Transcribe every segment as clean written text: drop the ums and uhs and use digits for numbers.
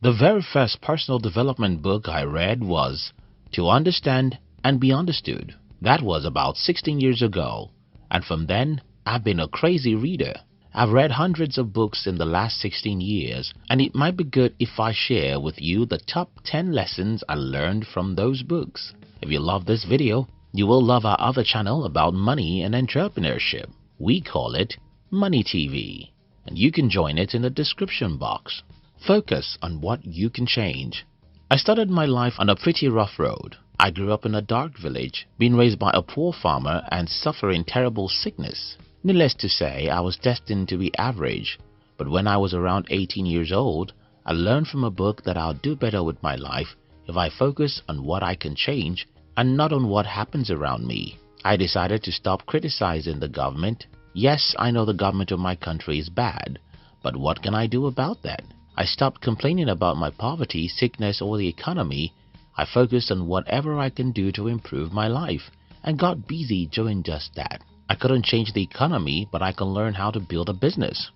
The very first personal development book I read was To Understand and Be Understood. That was about 16 years ago, and from then I've been a crazy reader. I've read hundreds of books in the last 16 years, and it might be good if I share with you the top 10 lessons I learned from those books. If you love this video, you will love our other channel about money and entrepreneurship. We call it Money TV, and you can join it in the description box. Focus on what you can change. I started my life on a pretty rough road. I grew up in a dark village, being raised by a poor farmer and suffering terrible sickness. Needless to say, I was destined to be average, but when I was around 18 years old, I learned from a book that I'll do better with my life if I focus on what I can change and not on what happens around me. I decided to stop criticizing the government. Yes, I know the government of my country is bad, but what can I do about that? I stopped complaining about my poverty, sickness, or the economy. I focused on whatever I can do to improve my life and got busy doing just that. I couldn't change the economy, but I can learn how to build a business.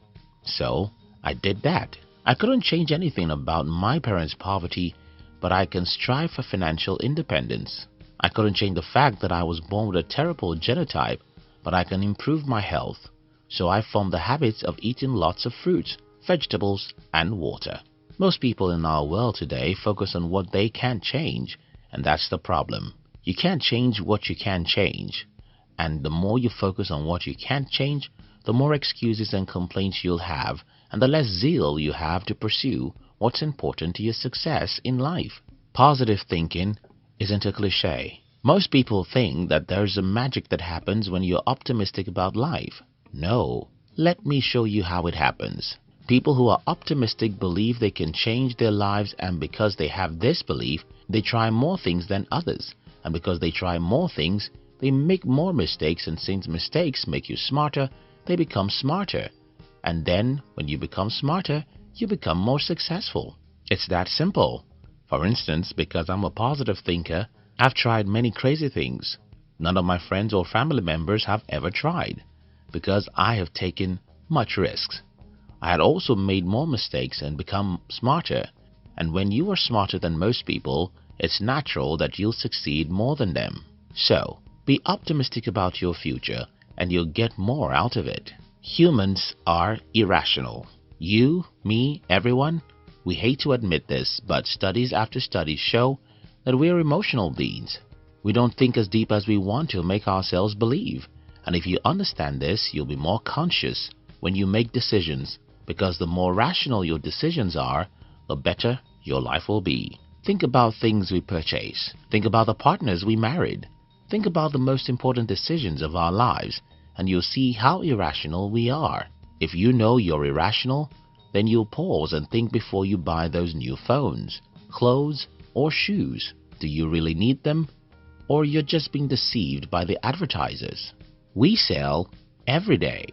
So I did that. I couldn't change anything about my parents' poverty, but I can strive for financial independence. I couldn't change the fact that I was born with a terrible genotype, but I can improve my health. So I formed the habits of eating lots of fruits, vegetables, and water. Most people in our world today focus on what they can't change, and that's the problem. You can't change what you can change. And the more you focus on what you can't change, the more excuses and complaints you'll have, and the less zeal you have to pursue what's important to your success in life. Positive thinking isn't a cliche. Most people think that there's a magic that happens when you're optimistic about life. No, let me show you how it happens. People who are optimistic believe they can change their lives, and because they have this belief, they try more things than others. And because they try more things, they make more mistakes, and since mistakes make you smarter, they become smarter. And then, when you become smarter, you become more successful. It's that simple. For instance, because I'm a positive thinker, I've tried many crazy things. None of my friends or family members have ever tried, because I have taken much risks. I had also made more mistakes and become smarter. And when you are smarter than most people, it's natural that you'll succeed more than them. So, be optimistic about your future and you'll get more out of it. Humans are irrational. You, me, everyone, we hate to admit this, but studies after studies show that we're emotional beings. We don't think as deep as we want to make ourselves believe. And if you understand this, you'll be more conscious when you make decisions, because the more rational your decisions are, the better your life will be. Think about things we purchase. Think about the partners we married. Think about the most important decisions of our lives, and you'll see how irrational we are. If you know you're irrational, then you'll pause and think before you buy those new phones, clothes, or shoes. Do you really need them? Or you're just being deceived by the advertisers? We sell every day.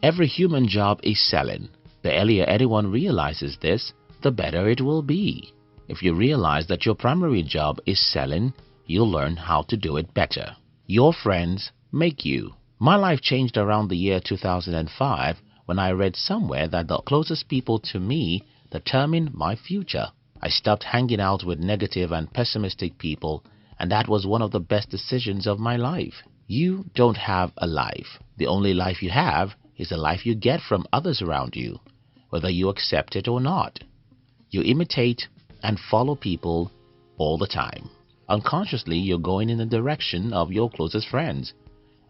Every human job is selling. The earlier anyone realizes this, the better it will be. If you realize that your primary job is selling, you'll learn how to do it better. Your friends make you. My life changed around the year 2005 when I read somewhere that the closest people to me determine my future. I stopped hanging out with negative and pessimistic people, and that was one of the best decisions of my life. You don't have a life. The only life you have is the life you get from others around you, whether you accept it or not. You imitate and follow people all the time. Unconsciously, you're going in the direction of your closest friends,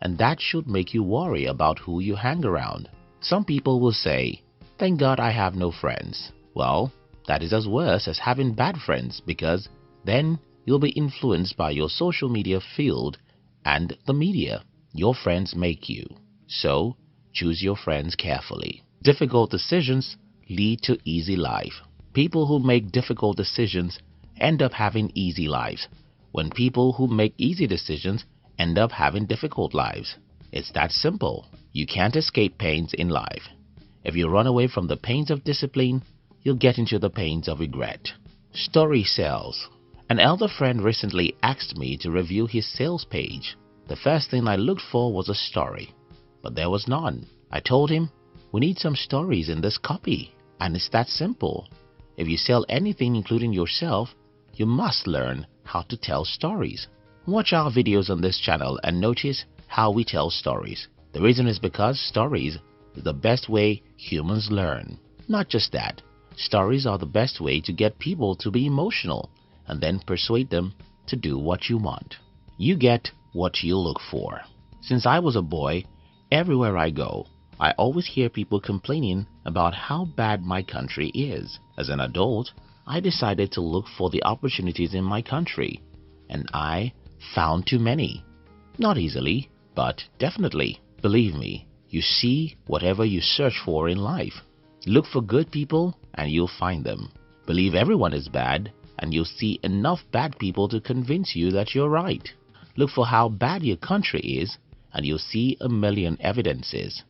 and that should make you worry about who you hang around. Some people will say, "Thank God I have no friends." Well, that is as worse as having bad friends, because then you'll be influenced by your social media field and the media. Your friends make you. So, choose your friends carefully. Difficult decisions lead to easy life. People who make difficult decisions end up having easy lives, when people who make easy decisions end up having difficult lives. It's that simple. You can't escape pains in life. If you run away from the pains of discipline, you'll get into the pains of regret. Story sells. An elder friend recently asked me to review his sales page. The first thing I looked for was a story, but there was none. I told him, "We need some stories in this copy," and it's that simple. If you sell anything including yourself, you must learn how to tell stories. Watch our videos on this channel and notice how we tell stories. The reason is because stories is the best way humans learn. Not just that, stories are the best way to get people to be emotional and then persuade them to do what you want. You get what you look for. Since I was a boy, everywhere I go, I always hear people complaining about how bad my country is. As an adult, I decided to look for the opportunities in my country, and I found too many. Not easily, but definitely. Believe me, you see whatever you search for in life. Look for good people and you'll find them. Believe everyone is bad and you'll see enough bad people to convince you that you're right. Look for how bad your country is and you'll see a million evidences.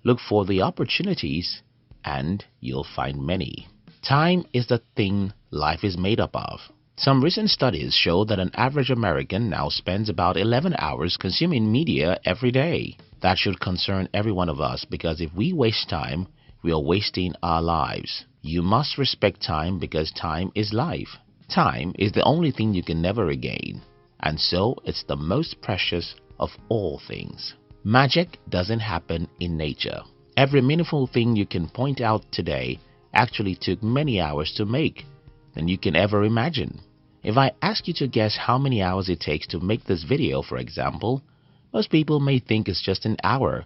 Look for the opportunities and you'll find many. Time is the thing life is made up of. Some recent studies show that an average American now spends about 11 hours consuming media every day. That should concern every one of us because if we waste time, we are wasting our lives. You must respect time because time is life. Time is the only thing you can never regain, and so it's the most precious of all things. Magic doesn't happen in nature. Every meaningful thing you can point out today actually took many hours to make than you can ever imagine. If I ask you to guess how many hours it takes to make this video, for example, most people may think it's just an hour.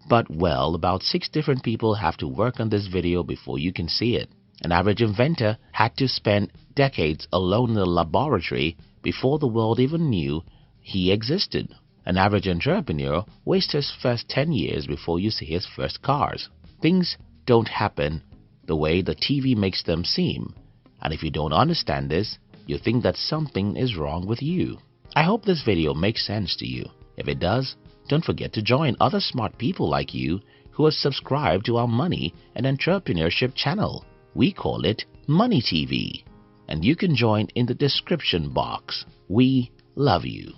But well, about 6 different people have to work on this video before you can see it. An average inventor had to spend decades alone in the laboratory before the world even knew he existed. An average entrepreneur wastes his first 10 years before you see his first cars. Things don't happen the way the TV makes them seem. And if you don't understand this, you think that something is wrong with you. I hope this video makes sense to you. If it does, don't forget to join other smart people like you who have subscribed to our money and entrepreneurship channel. We call it Money TV, and you can join in the description box. We love you.